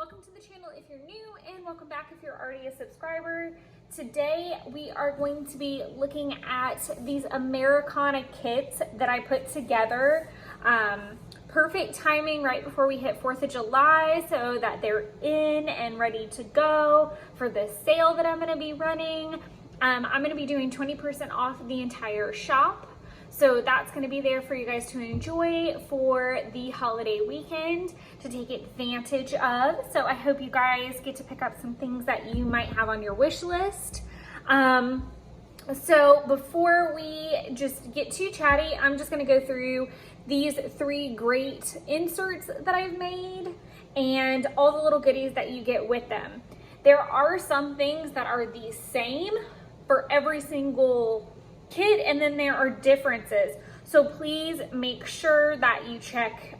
Welcome to the channel if you're new, and welcome back if you're already a subscriber. Today we are going to be looking at these Americana kits that I put together. Perfect timing right before we hit 4th of July so that they're in and ready to go for the sale that I'm going to be running. I'm going to be doing 20% off the entire shop. So that's going to be there for you guys to enjoy for the holiday weekend to take advantage of. So I hope you guys get to pick up some things that you might have on your wish list. So before we just get too chatty, I'm just going to go through these 3 great inserts that I've made and all the little goodies that you get with them. There are some things that are the same for every single kit, and then there are differences. So please make sure that you check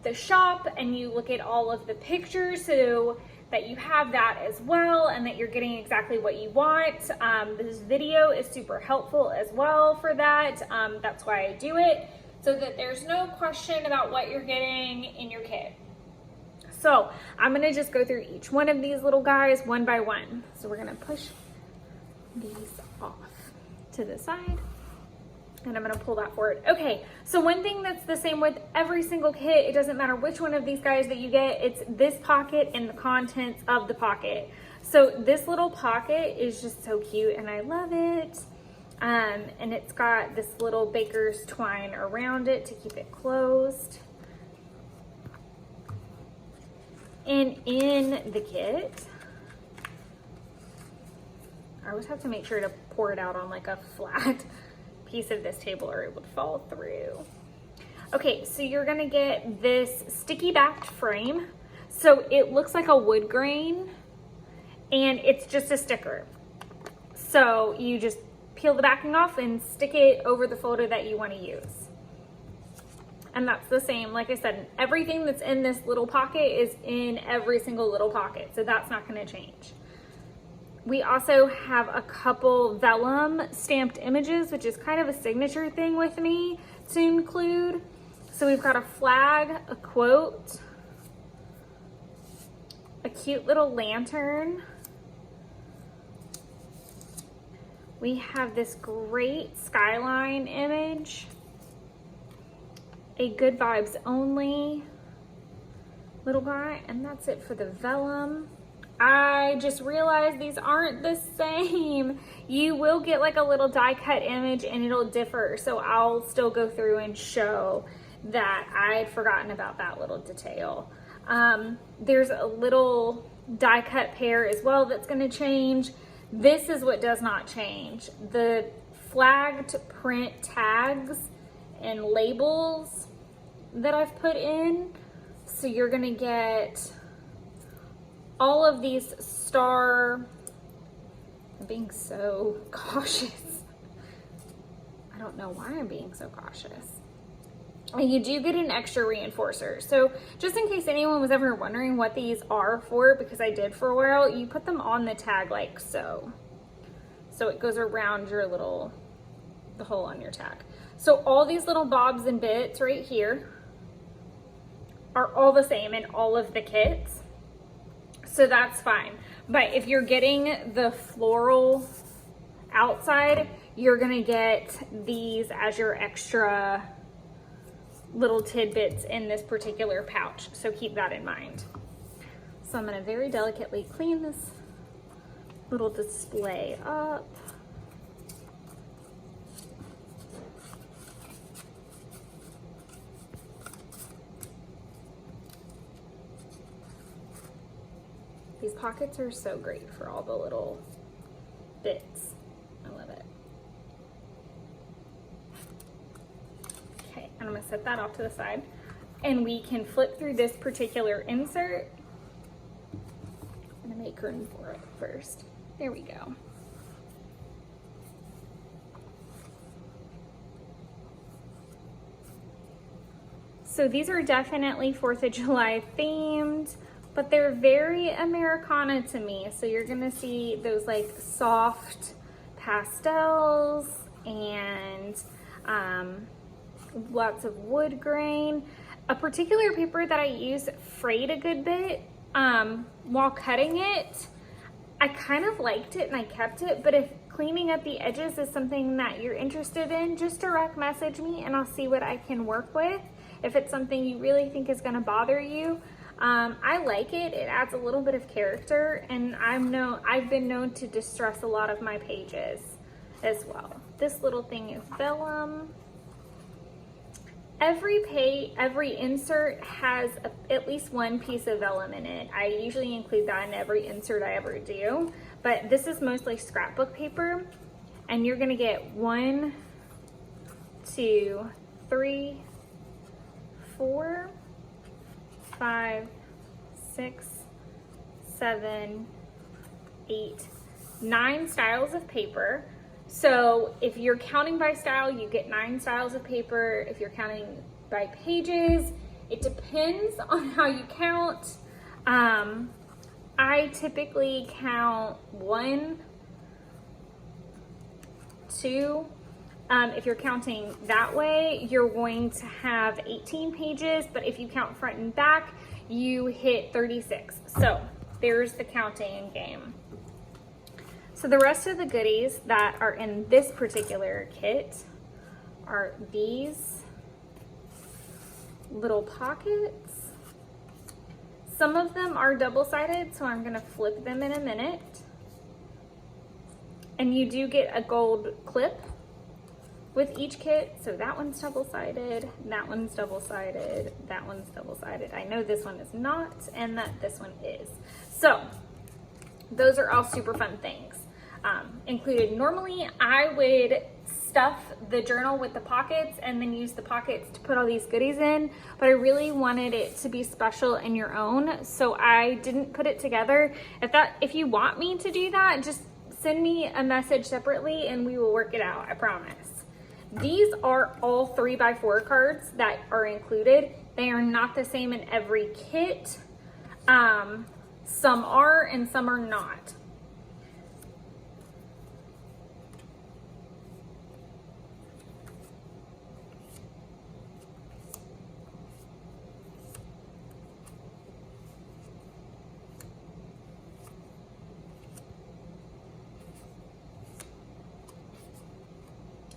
the shop and you look at all of the pictures so that you have that as well and that you're getting exactly what you want. This video is super helpful as well for that. That's why I do it, so that there's no question about what you're getting in your kit. So I'm gonna just go through each one of these little guys one by one. So we're gonna push these off to the side, and I'm gonna pull that forward. Okay, so one thing that's the same with every single kit, it doesn't matter which one of these guys that you get, it's this pocket and the contents of the pocket. So this little pocket is just so cute and I love it. And it's got this little baker's twine around it to keep it closed. And in the kit, I always have to make sure to pour it out on like a flat piece of this table or it would fall through. Okay, so you're gonna get this sticky backed frame. So it looks like a wood grain and it's just a sticker. So you just peel the backing off and stick it over the photo that you wanna use. And that's the same, like I said, everything that's in this little pocket is in every single little pocket. So that's not gonna change. We also have a couple vellum stamped images, which is kind of a signature thing with me to include. So we've got a flag, a quote, a cute little lantern. We have this great skyline image, a good vibes only little guy, and that's it for the vellum. I just realized these aren't the same. You will get like a little die cut image and it'll differ. So I'll still go through and show that I'd forgotten about that little detail. There's a little die cut pair as well that's gonna change. This is what does not change. The flagged print tags and labels that I've put in. So you're gonna get all of these I'm being so cautious. I don't know why I'm being so cautious. And you do get an extra reinforcer. So just in case anyone was ever wondering what these are for, because I did for a while, you put them on the tag like so. So it goes around your the hole on your tag. So all these little bobs and bits right here are all the same in all of the kits. So that's fine. But if you're getting the floral outside, you're gonna get these as your extra little tidbits in this particular pouch. So keep that in mind. So I'm gonna very delicately clean this little display up. These pockets are so great for all the little bits. I love it. Okay, and I'm gonna set that off to the side. And we can flip through this particular insert. I'm gonna make room for it first. There we go. So these are definitely 4th of July themed, but they're very Americana to me. So you're gonna see those like soft pastels and lots of wood grain. A particular paper that I use frayed a good bit, while cutting it, I kind of liked it and I kept it, but if cleaning up the edges is something that you're interested in, just direct message me and I'll see what I can work with. If it's something you really think is gonna bother you, I like it. It adds a little bit of character, and I've been known to distress a lot of my pages as well. This little thing is vellum. Every insert has at least one piece of vellum in it. I usually include that in every insert I ever do, but this is mostly scrapbook paper, and you're gonna get 1, 2, 3, 4, 5, 6, 7, 8, 9 styles of paper. So if you're counting by style, you get 9 styles of paper. If you're counting by pages, it depends on how you count. I typically count 1, 2. If you're counting that way, you're going to have 18 pages, but if you count front and back, you hit 36. So there's the counting game. So the rest of the goodies that are in this particular kit are these little pockets. Some of them are double-sided, so I'm gonna flip them in a minute. And you do get a gold clip with each kit. So that one's double-sided, that one's double-sided, that one's double-sided. I know this one is not, and that this one is. So those are all super fun things. Included. Normally I would stuff the journal with the pockets and then use the pockets to put all these goodies in, but I really wanted it to be special and your own, so I didn't put it together. If you want me to do that, just send me a message separately and we will work it out, I promise. These are all 3x4 cards that are included. They are not the same in every kit. Some are and some are not.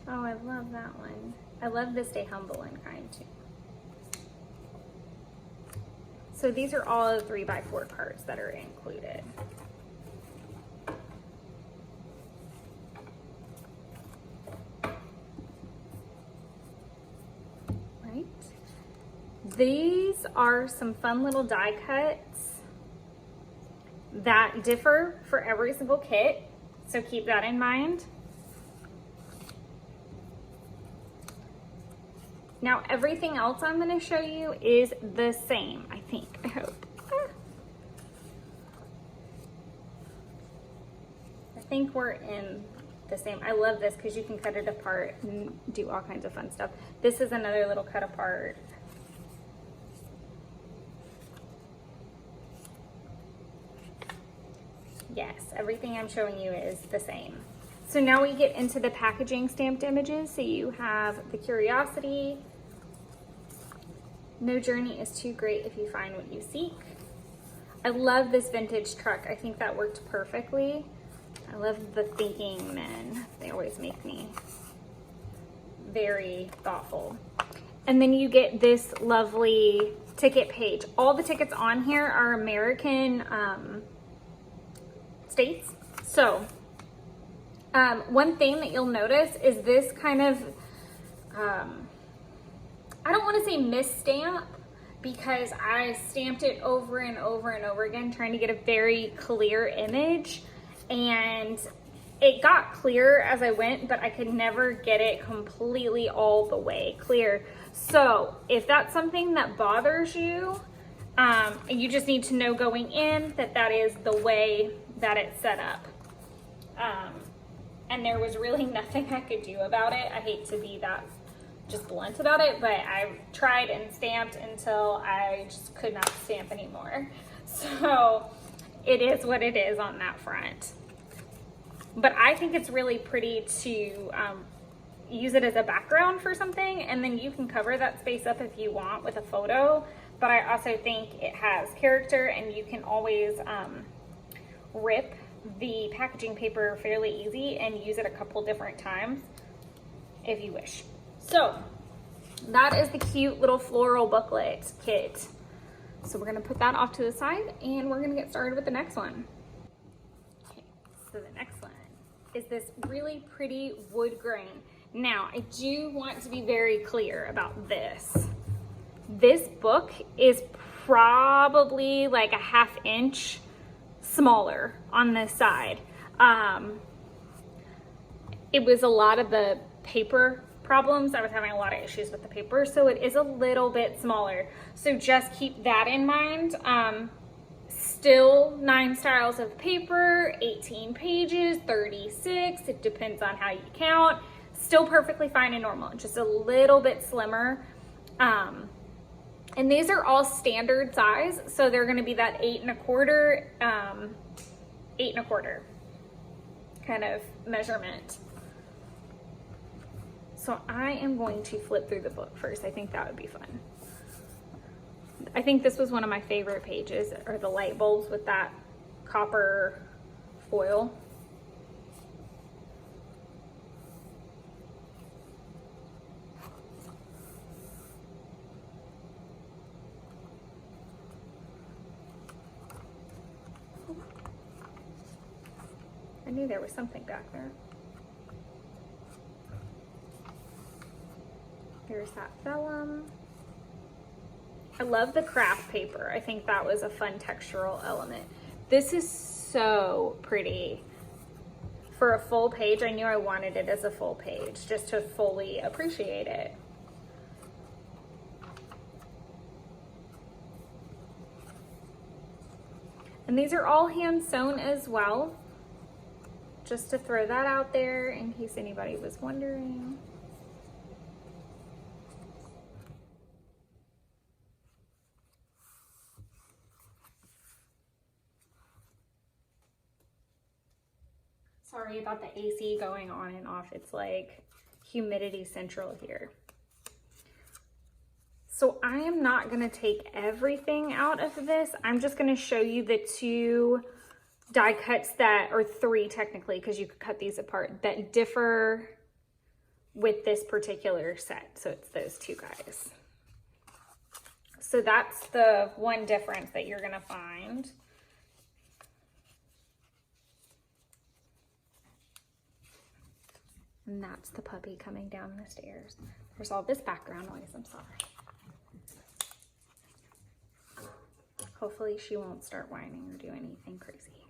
Oh, I love that one. I love the Stay Humble and Kind too. So these are all the 3x4 cards that are included. Right. These are some fun little die cuts that differ for every single kit, so keep that in mind. Now everything else I'm going to show you is the same, I think, I hope. I think we're in the same. I love this because you can cut it apart and do all kinds of fun stuff. This is another little cut apart. Yes, everything I'm showing you is the same. So now we get into the packaging stamped images. So you have the curiosity. No journey is too great if you find what you seek. I love this vintage truck. I think that worked perfectly. I love the thinking men. They always make me very thoughtful. And then you get this lovely ticket page. All the tickets on here are American states. So one thing that you'll notice is this kind of, I don't want to say misstamp because I stamped it over and over and over again trying to get a very clear image, and it got clear as I went, but I could never get it completely all the way clear. So if that's something that bothers you, you just need to know going in that that is the way that it's set up. And there was really nothing I could do about it. I hate to be that just blunt about it, but I tried and stamped until I just could not stamp anymore. So it is what it is on that front. But I think it's really pretty to use it as a background for something, and then you can cover that space up if you want with a photo. but I also think it has character, and you can always rip the packaging paper fairly easy and use it a couple different times if you wish. So that is the cute little floral booklet kit. So we're gonna put that off to the side and we're gonna get started with the next one. Okay, so the next one is this really pretty wood grain. Now, I do want to be very clear about this. This book is probably like a 1/2 inch smaller on this side. It was a lot of the paper problems. I was having a lot of issues with the paper, so it is a little bit smaller. So just keep that in mind. Still 9 styles of paper, 18 pages, 36. It depends on how you count. Still perfectly fine and normal, just a little bit slimmer. And these are all standard size, so they're gonna be that 8 1/4, 8 1/4 kind of measurement. So I am going to flip through the book first. I think that would be fun. I think this was one of my favorite pages, or the light bulbs with that copper foil. I knew there was something back there. There's that vellum. I love the craft paper. I think that was a fun textural element. This is so pretty. For a full page, I knew I wanted it as a full page just to fully appreciate it. And these are all hand sewn as well. Just to throw that out there in case anybody was wondering. Sorry about the AC going on and off. It's like humidity central here. So I am not gonna take everything out of this. I'm just gonna show you the 2 die cuts that, or 3 technically, because you could cut these apart, that differ with this particular set. So it's those 2 guys. So that's the one difference that you're gonna find. And that's the puppy coming down the stairs. There's all this background noise, I'm sorry. Hopefully she won't start whining or do anything crazy.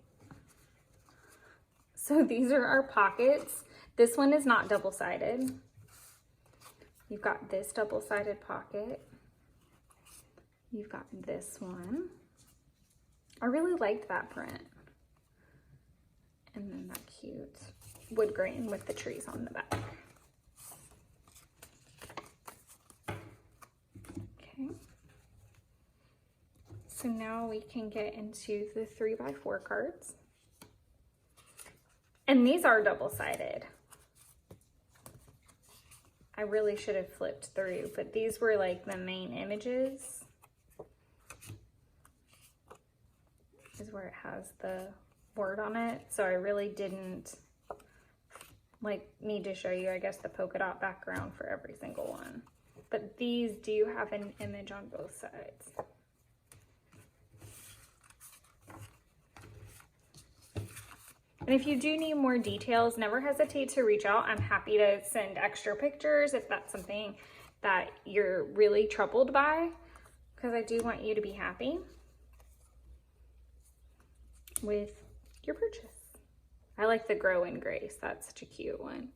So these are our pockets. This one is not double-sided. You've got this double-sided pocket. You've got this one. I really liked that print. And then that cute wood grain with the trees on the back. Okay. So now we can get into the 3x4 cards. And these are double-sided. I really should have flipped through, but these were like the main images. This is where it has the word on it. So I really didn't need to show you, I guess, the polka dot background for every single one. But these do have an image on both sides. And if you do need more details, never hesitate to reach out. I'm happy to send extra pictures if that's something that you're really troubled by, because I do want you to be happy with your purchase. I like the Grow and Grace. That's such a cute one.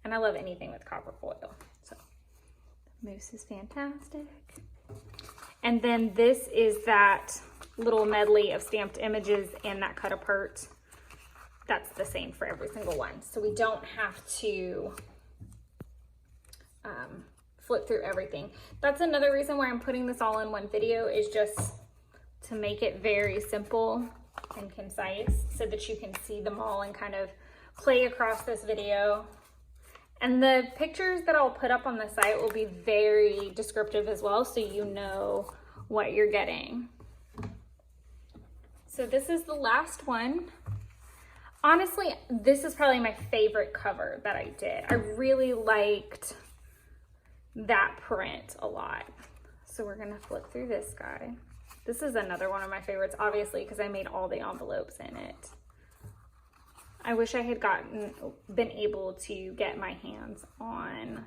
And I love anything with copper foil. So the moose is fantastic. And then this is that little medley of stamped images and that cut apart. That's the same for every single one. So we don't have to flip through everything. That's another reason why I'm putting this all in one video, is just to make it very simple and concise so that you can see them all and kind of play across this video And the pictures that I'll put up on the site will be very descriptive as well, so you know what you're getting. So this is the last one. Honestly, this is probably my favorite cover that I did. I really liked that print a lot. So we're gonna flip through this guy. This is another one of my favorites, obviously, because I made all the envelopes in it. I wish I had been able to get my hands on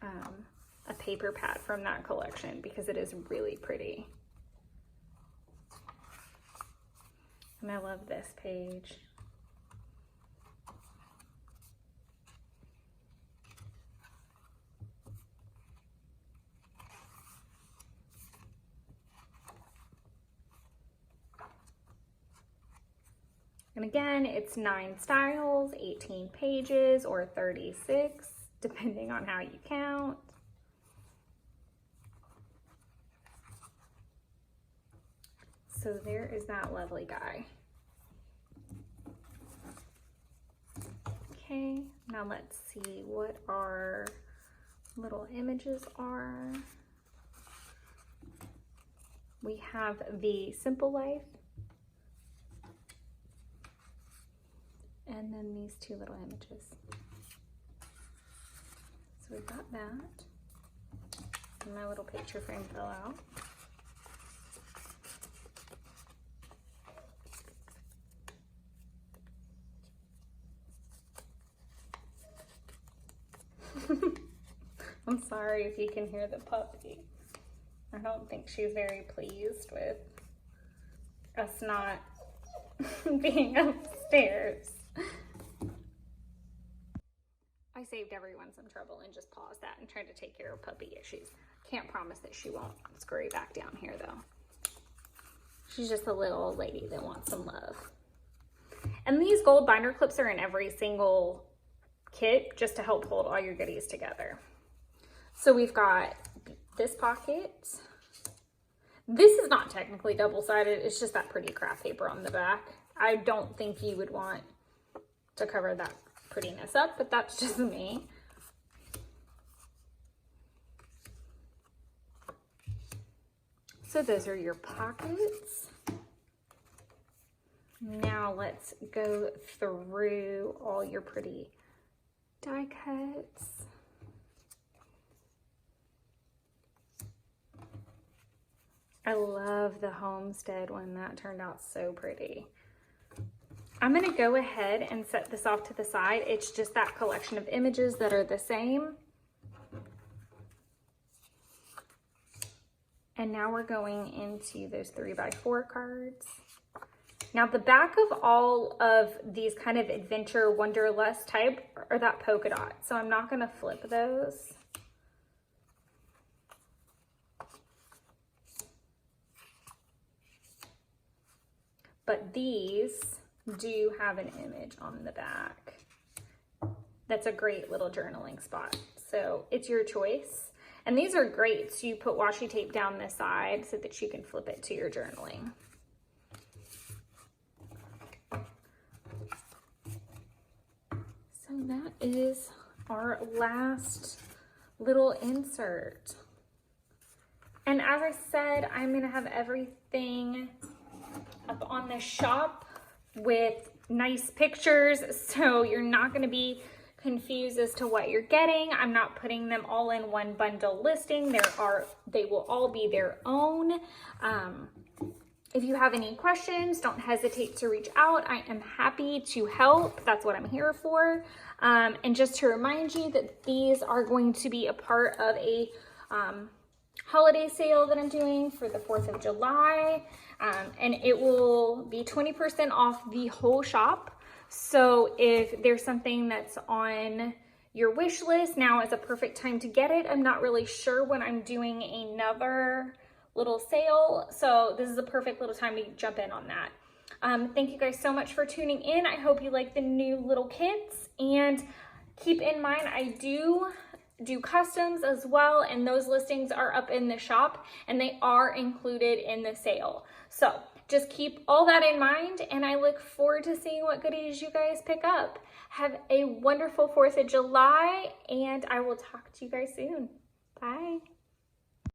a paper pad from that collection, because it is really pretty. And I love this page. And again, it's 9 styles, 18 pages, or 36, depending on how you count. So there is that lovely guy. Okay, now let's see what our little images are. We have the Simple Life. And then these 2 little images. So we've got that. And my little picture frame fell out. I'm sorry if you can hear the puppy. I don't think she's very pleased with us not being upstairs. I saved everyone some trouble and just paused that and tried to take care of puppy issues. Can't promise that she won't scurry back down here though. She's just a little old lady that wants some love. And these gold binder clips are in every single kit just to help hold all your goodies together. So we've got this pocket. This is not technically double-sided, it's just that pretty craft paper on the back. I don't think you would want to cover that prettiness up, but that's just me. So those are your pockets. Now let's go through all your pretty die cuts. I love the homestead one. That turned out so pretty. I'm gonna go ahead and set this off to the side. It's just that collection of images that are the same. And now we're going into those 3x4 cards. Now the back of all of these kind of adventure wanderlust type are that polka dot. So I'm not gonna flip those. But these do have an image on the back. That's a great little journaling spot. So it's your choice. And these are great. So you put washi tape down the side so that you can flip it to your journaling. So that is our last little insert. And as I said, I'm gonna have everything up on the shop with nice pictures, so you're not going to be confused as to what you're getting. I'm not putting them all in one bundle listing. They will all be their own. If you have any questions, don't hesitate to reach out. I am happy to help. That's what I'm here for. And just to remind you that these are going to be a part of a holiday sale that I'm doing for the 4th of July. And it will be 20% off the whole shop. So if there's something that's on your wish list, now is a perfect time to get it. I'm not really sure when I'm doing another little sale. So this is a perfect little time to jump in on that. Thank you guys so much for tuning in. I hope you like the new little kits, and keep in mind, I do customs as well, and those listings are up in the shop and they are included in the sale. So just keep all that in mind, and I look forward to seeing what goodies you guys pick up. Have a wonderful 4th of July, and I will talk to you guys soon. Bye.